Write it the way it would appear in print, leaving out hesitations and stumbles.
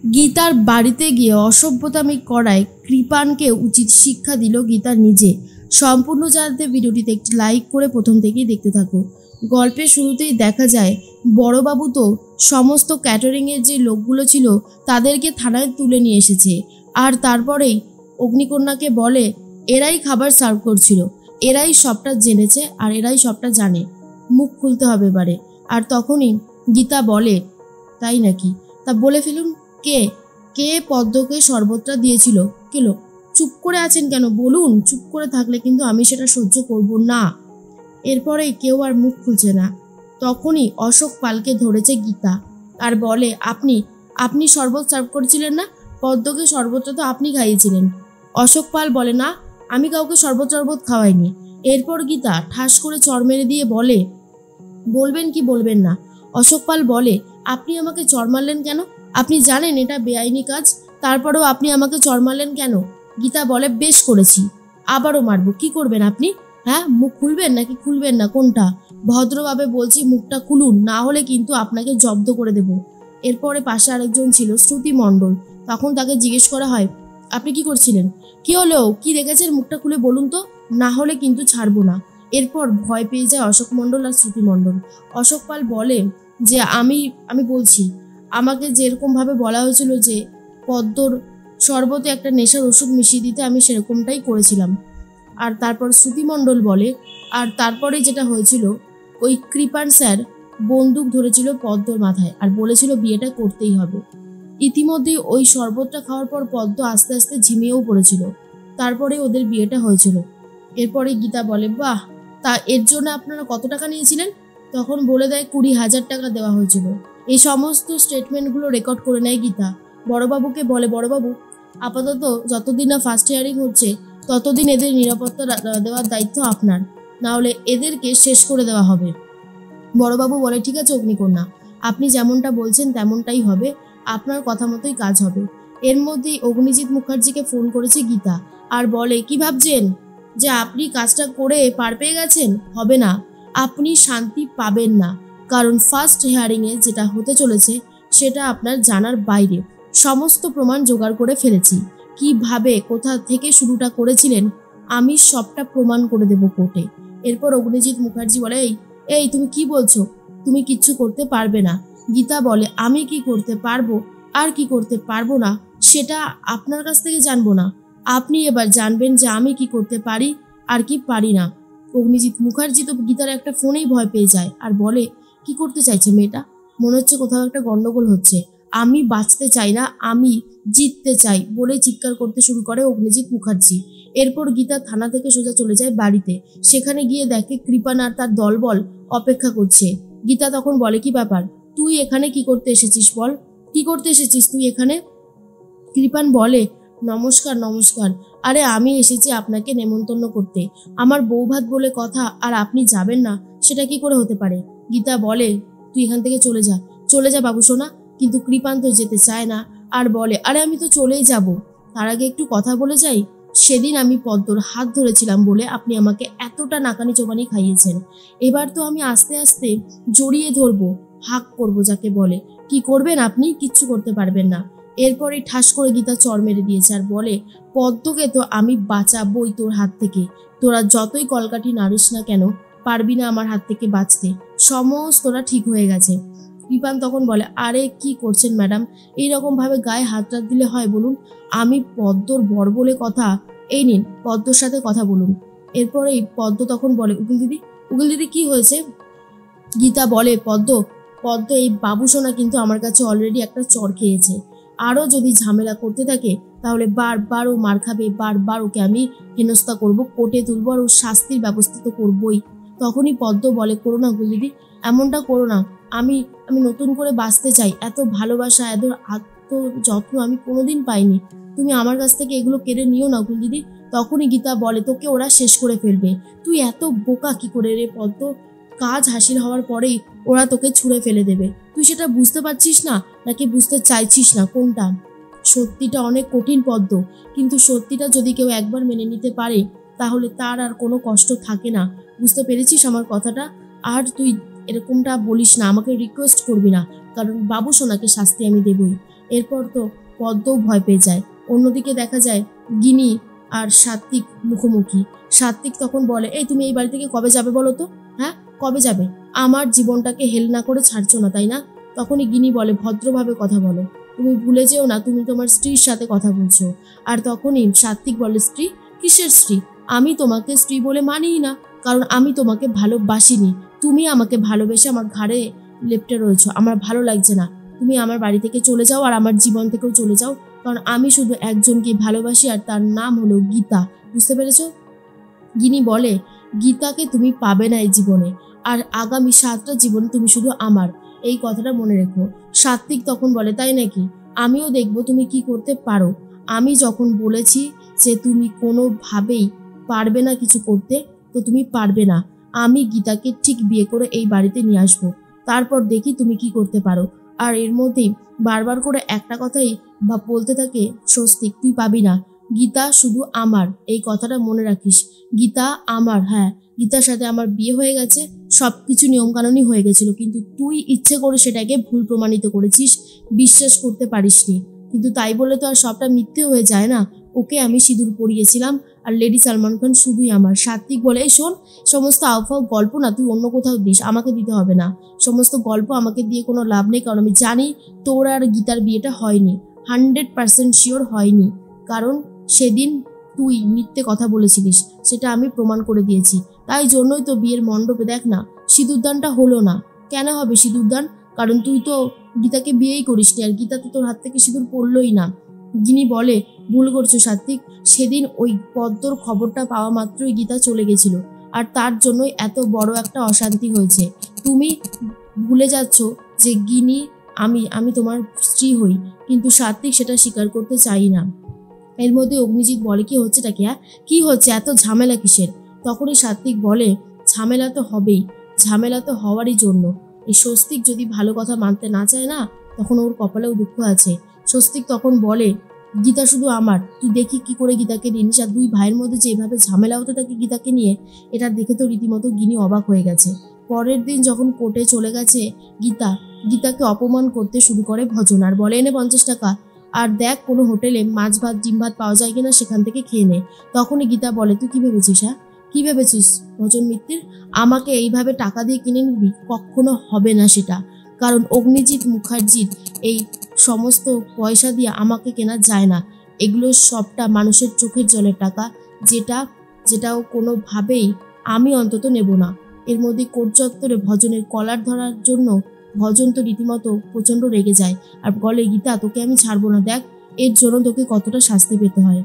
গীতার বাড়িতে গিয়ে অসভ্যতামি করায় কৃপানকে উচিত শিক্ষা দিল গীতা নিজে। সম্পূর্ণ জানতে ভিডিওটিতে একটি লাইক করে প্রথম থেকেই দেখতে থাকো। গল্পের শুরুতেই দেখা যায় বড়বাবু তো সমস্ত ক্যাটারিংয়ের যে লোকগুলো ছিল তাদেরকে থানায় তুলে নিয়ে এসেছে। আর তারপরেই অগ্নিকন্যাকে বলে এরাই খাবার সার্ভ করছিল, এরাই সবটা জেনেছে আর এরাই সবটা জানে, মুখ খুলতে হবে এবারে। আর তখনই গীতা বলে তাই নাকি, তা বলে ফেলুন কে কে পদ্মকে শরবতটা দিয়েছিল, কেলো চুপ করে আছেন কেন বলুন, চুপ করে থাকলে কিন্তু আমি সেটা সহ্য করব না। এরপরে কেউ আর মুখ খুলছে না। তখনই অশোক পালকে ধরেছে গীতা আর বলে আপনি আপনি শরবত সার্ভ করেছিলেন না, পদ্মকে শরবতটা তো আপনি খাইয়েছিলেন। অশোক পাল বলে না, আমি কাউকে শরবত খাওয়াইনি। এরপর গীতা ঠাস করে চড় মেরে দিয়ে বলে বলবেন কি বলবেন না। অশোক পাল বলে আপনি আমাকে চড় মারলেন কেন, আপনি জানেন এটা বেআইনি কাজ, তারপরেও আপনি আমাকে চড় মারলেন কেন। গীতা বলে বেশ করেছি, আবারও মারবো, কি করবেন আপনি, হ্যাঁ মুখ খুলবেন নাকি খুলবেন না কোনটা, ভদ্রভাবে বলছি মুখটা খুলুন, না হলে কিন্তু আপনাকে জব্দ করে দেব। এরপরে পাশে আরেকজন ছিল শ্রুতি মণ্ডল, তখন তাকে জিজ্ঞেস করা হয় আপনি কি করছিলেন, কি হলো, কি দেখেছেন, মুখটা খুলে বলুন তো, না হলে কিন্তু ছাড়বো না। এরপর ভয় পেয়ে যায় অশোক মণ্ডল আর শ্রুতি মণ্ডল। অশোক পাল বলে যে আমি বলছি, আমাকে যেরকমভাবে বলা হয়েছিল যে পদ্মর শরবতে একটা নেশার ওষুধ মিশিয়ে দিতে, আমি সেরকমটাই করেছিলাম। আর তারপর শ্রুতি মণ্ডল বলে আর তারপরে যেটা হয়েছিল, ওই কৃপান স্যার বন্দুক ধরেছিল পদ্মর মাথায় আর বলেছিল বিয়েটা করতেই হবে। ইতিমধ্যে ওই শরবতটা খাওয়ার পর পদ্ম আস্তে আস্তে ঝিমিয়েও পড়েছিল, তারপরে ওদের বিয়েটা হয়েছিল। এরপরে গীতা বলে বাহ, তা এর জন্য আপনারা কত টাকা নিয়েছিলেন, তখন বলে দেয় 20,000 টাকা দেওয়া হয়েছিল। এই সমস্ত স্টেটমেন্টগুলো রেকর্ড করে নেয় গীতা। বড়বাবুকে বলে বড়বাবু আপাতত যতদিন না ফার্স্ট হিয়ারিং হচ্ছে ততদিন এদের নিরাপত্তা দেওয়ার দায়িত্ব আপনার, না হলে এদেরকে শেষ করে দেওয়া হবে। বড়বাবু বলে ঠিক আছে অগ্নিকন্যা, আপনি যেমনটা বলছেন তেমনটাই হবে, আপনার কথা মতোই কাজ হবে। এর মধ্যেই অগ্নিজিৎ মুখার্জিকে ফোন করেছে গীতা আর বলে কি ভাবছেন যে আপনি কাজটা করে পার পেয়ে গেছেন, হবে না, আপনি শান্তি পাবেন না, কারণ ফার্স্ট হিয়ারিংয়ে যেটা হতে চলেছে সেটা আপনার জানার বাইরে। সমস্ত প্রমাণ জোগাড় করে ফেলেছি, কিভাবে কোথা থেকে শুরুটা করেছিলেন আমি সবটা প্রমাণ করে দেব কোর্টে। এরপর অগ্নিজিৎ মুখার্জি বলে এই এই তুমি কি বলছো, তুমি কিচ্ছু করতে পারবে না। গীতা বলে আমি কি করতে পারবো আর কি করতে পারবো না সেটা আপনার কাছ থেকে জানবো না, আপনি এবার জানবেন যে আমি কি করতে পারি আর কি পারি না। অগ্নিজিৎ মুখার্জি তো গীতার একটা ফোনেই ভয় পেয়ে যায় আর বলে কি করতে চাইছে মেয়েটা, মনে হচ্ছে কোথাও একটা গন্ডগোল হচ্ছে, আমি বাঁচতে চাই না, আমি জিততে চাই বলে চিৎকার করতে শুরু করে অগ্নিজিৎ মুখার্জি। এরপর গীতা থানা থেকে সোজা চলে যায় বাড়িতে, সেখানে গিয়ে দেখে কৃপান আর তার দলবল অপেক্ষা করছে। গীতা তখন বলে কি ব্যাপার, তুই এখানে কি করতে এসেছিস বল, কি করতে এসেছিস তুই এখানে। কৃপান বলে নমস্কার নমস্কার, আরে আমি এসেছি আপনাকে নেমন্তন্ন করতে, আমার বৌভাত বলে কথা আর আপনি যাবেন না সেটা কি করে হতে পারে। গীতা বলে তুই এখান থেকে চলে যা বাবু সোনা, কিন্তু কৃপান তো যেতে চায় না আর বলে আরে আমি তো চলেই যাব, তার আগে একটু কথা বলে যাই, সেদিন আমি পদ্মর হাত ধরেছিলাম বলে আপনি আমাকে এতটা নাকানি চোবানি খাইয়েছেন, এবার তো আমি আস্তে আস্তে জড়িয়ে ধরবো, হাক করবো যাকে বলে, কি করবেন আপনি, কিচ্ছু করতে পারবেন না। এরপরে ঠাস করে গীতা চড় মেরে দিয়েছে আর বলে পদ্মকে তো আমি বাঁচাবই তোর হাত থেকে, তোরা যতই কলকাঠি নাড়িস না কেন পারবি না আমার হাত থেকে বাঁচতে, সমস্তটা ঠিক হয়ে গেছে। কৃপান তখন বলে আরে কি করছেন ম্যাডাম, এইরকম ভাবে গায়ে হাত দিলে হয় বলুন, আমি পদ্মর বর বলে কথা, এই নিন পদ্মর সাথে কথা বলুন। এরপরেই পদ্ম তখন বলে উকিল দিদি কি হয়েছে। গীতা বলে পদ্ম এই বাবুসোনা কিন্তু আমার কাছে অলরেডি একটা চড় খেয়েছে, আরও যদি ঝামেলা করতে থাকে তাহলে বারবার ও মার খাবে, বারবার ওকে আমি হেনস্থা করবো, কোর্টে তুলবো আর ওর শাস্তির ব্যবস্থা তো করবোই। তখনই পদ্ম বলে করো না উকিল দিদি, এমনটা করো না, আমি নতুন করে বাঁচতে চাই, এত ভালোবাসা এত আত্মযত্ন আমি কোনোদিন পাইনি, তুমি আমার কাছ থেকে এগুলো কেড়ে নিও না উকিল দিদি। তখনই গীতা বলে তোকে ওরা শেষ করে ফেলবে, তুই এত বোকা কি করে রে পদ্ম, কাজ হাসিল হওয়ার পরেই ওরা তোকে ছুঁড়ে ফেলে দেবে, তুই সেটা বুঝতে পারছিস না নাকি বুঝতে চাইছিস না কোনটা। সত্যিটা অনেক কঠিন পদ্ম, কিন্তু সত্যিটা যদি কেউ একবার মেনে নিতে পারে তাহলে তার আর কোনো কষ্ট থাকে না, বুঝতে পেরেছিস আমার কথাটা, আর তুই এরকমটা বলিস না, আমাকে রিকোয়েস্ট করবি না, কারণ বাবু সোনাকে শাস্তি আমি দেবই। এরপর তো পদ্মও ভয় পেয়ে যায়। অন্যদিকে দেখা যায় গিনি আর সাত্বিক মুখোমুখি। সাত্বিক তখন বলে, এই তুমি এই বাড়ি থেকে কবে যাবে বলো তো? হ্যাঁ, কবে যাবে? আমার জীবনটাকে হেল না করে ছাড়ছো না, তাই না? তখনই গিনি বলে, ভদ্রভাবে কথা বলো, তুমি ভুলে যেও না তুমি তোমার স্ত্রীর সাথে কথা বলছো। আর তখনই সাত্বিক বলে, স্ত্রী? কিসের স্ত্রী? আমি তোমাকে স্ত্রী বলে মানিই না, কারণ আমি তোমাকে ভালোবাসিনি। তুমি আমাকে ভালোবেসে আমার ঘাড়ে লেপ্টে রয়েছো, আমার ভালো লাগছে না। তুমি আমার বাড়ি থেকে চলে যাও আর আমার জীবন থেকেও চলে যাও, কারণ আমি শুধু একজনকে ভালোবাসি আর তার নাম হলো গীতা। বুঝতে পেরেছো? গিনি বলে, গীতাকে তুমি পাবে না এই জীবনে, আর আগামী 7টা জীবনে তুমি শুধু আমার, এই কথাটা মনে রেখো। সাত্বিক তখন বলে, তাই নাকি? আমিও দেখবো তুমি কি করতে পারো। আমি যখন বলেছি যে তুমি কোনোভাবেই পারবে না কিছু করতে, তো তুমি পারবে না। আমি গীতাকে ঠিক বিয়ে করে এই বাড়িতে নিয়ে আসবো, তারপর দেখি তুমি কি করতে পারো। আর এর মধ্যেই বারবার করে একটা কথাই বলতে থাকে স্বস্তিক, তুই পাবি না, গীতা শুধু আমার, এই কথাটা মনে রাখিস। গীতা আমার, হ্যাঁ, গীতার সাথে আমার বিয়ে হয়ে গেছে, সবকিছু নিয়মকানুনই হয়ে গেছিল, কিন্তু তুই ইচ্ছে করে সেটাকে ভুল প্রমাণিত করেছিস, বিশ্বাস করতে পারিসনি। কিন্তু তাই বলে তো আর সবটা মিথ্যে হয়ে যায় না। ওকে আমি সিঁদুর পরিয়েছিলাম, আর লেডি সালমান খান শুধুই আমার। সাত্বিক বলে, এই শোন, সমস্ত আউফাউ গল্প না তুই অন্য কোথাও দিস, আমাকে দিতে হবে না। সমস্ত গল্প আমাকে দিয়ে কোনো লাভ নেই, কারণ আমি জানি তোর আর গীতার বিয়েটা হয়নি, 100% শিওর হয়নি। কারণ সেদিন তুই মিথ্যে কথা বলেছিলিস, সেটা আমি প্রমাণ করে দিয়েছি। তাই জন্যই তো বিয়ের মণ্ডপে দেখ না, সিঁদুরদানটা হলো না। কেন হবে সিঁদুরদান? কারণ তুই তো গীতাকে বিয়েই করিসনি, আর গীতা তো তোর হাত থেকে সিঁদুর পড়লই না। গিনি বলে, ভুল করছো সাত্বিক, সেদিন ওই পদ্মর খবরটা পাওয়া মাত্রই গীতা চলে গেছিল, আর তার জন্যই এত বড় একটা অশান্তি হয়েছে। তুমি ভুলে যাচ্ছ যে গিনি আমি আমি তোমার স্ত্রী হই, কিন্তু সাত্বিক সেটা স্বীকার করতে চাই না। এর মধ্যে অগ্নিজিৎ বলে, কি হচ্ছেটা কি? কি হচ্ছে, এত ঝামেলা কিসের? তখনই সাত্বিক বলে, ঝামেলা তো হবেই, ঝামেলা তো হওয়ারই জন্য। এই স্বস্তিক যদি ভালো কথা মানতে না চায় না, তখন ওর কপালেও দুঃখ আছে। স্বস্তিক তখন বলে, গীতা শুধু আমার, তুই দেখি কি করে গীতাকে নিস। আর দুই ভাইয়ের মধ্যে যেভাবে ঝামেলা হতে থাকে গীতাকে নিয়ে, এটা দেখে তো রীতিমতো গিনি অবাক হয়ে গেছে। পরের দিন যখন কোর্টে চলে গেছে গীতাকে অপমান করতে শুরু করে ভজন, আর বলে, এনে 50 টাকা, আর দেখ কোনো হোটেলে মাছ ভাত ডিম ভাত পাওয়া যায় কিনা, সেখান থেকে খেয়ে নে। তখনই গীতা বলে, তুই কি ভেবেছিস? হ্যাঁ, কি ভেবেছিস ভজন মিত্তির? আমাকে এইভাবে টাকা দিয়ে কিনে নিবি? কখনো হবে না সেটা, কারণ অগ্নিজিৎ মুখার্জির এই সমস্ত পয়সা দিয়ে আমাকে কেনা যায় না। এগুলো সবটা মানুষের চোখের জলের টাকা, যেটাও কোনোভাবেই আমি অন্তত নেব না। এর মধ্যে কোর্ট চত্বরে ভজনের কলার ধরার জন্য ভজন তো রীতিমতো প্রচণ্ড রেগে যায়, আর বলে, গীতা তোকে আমি ছাড়বো না, দেখ এর জন্য তোকে কতটা শাস্তি পেতে হয়।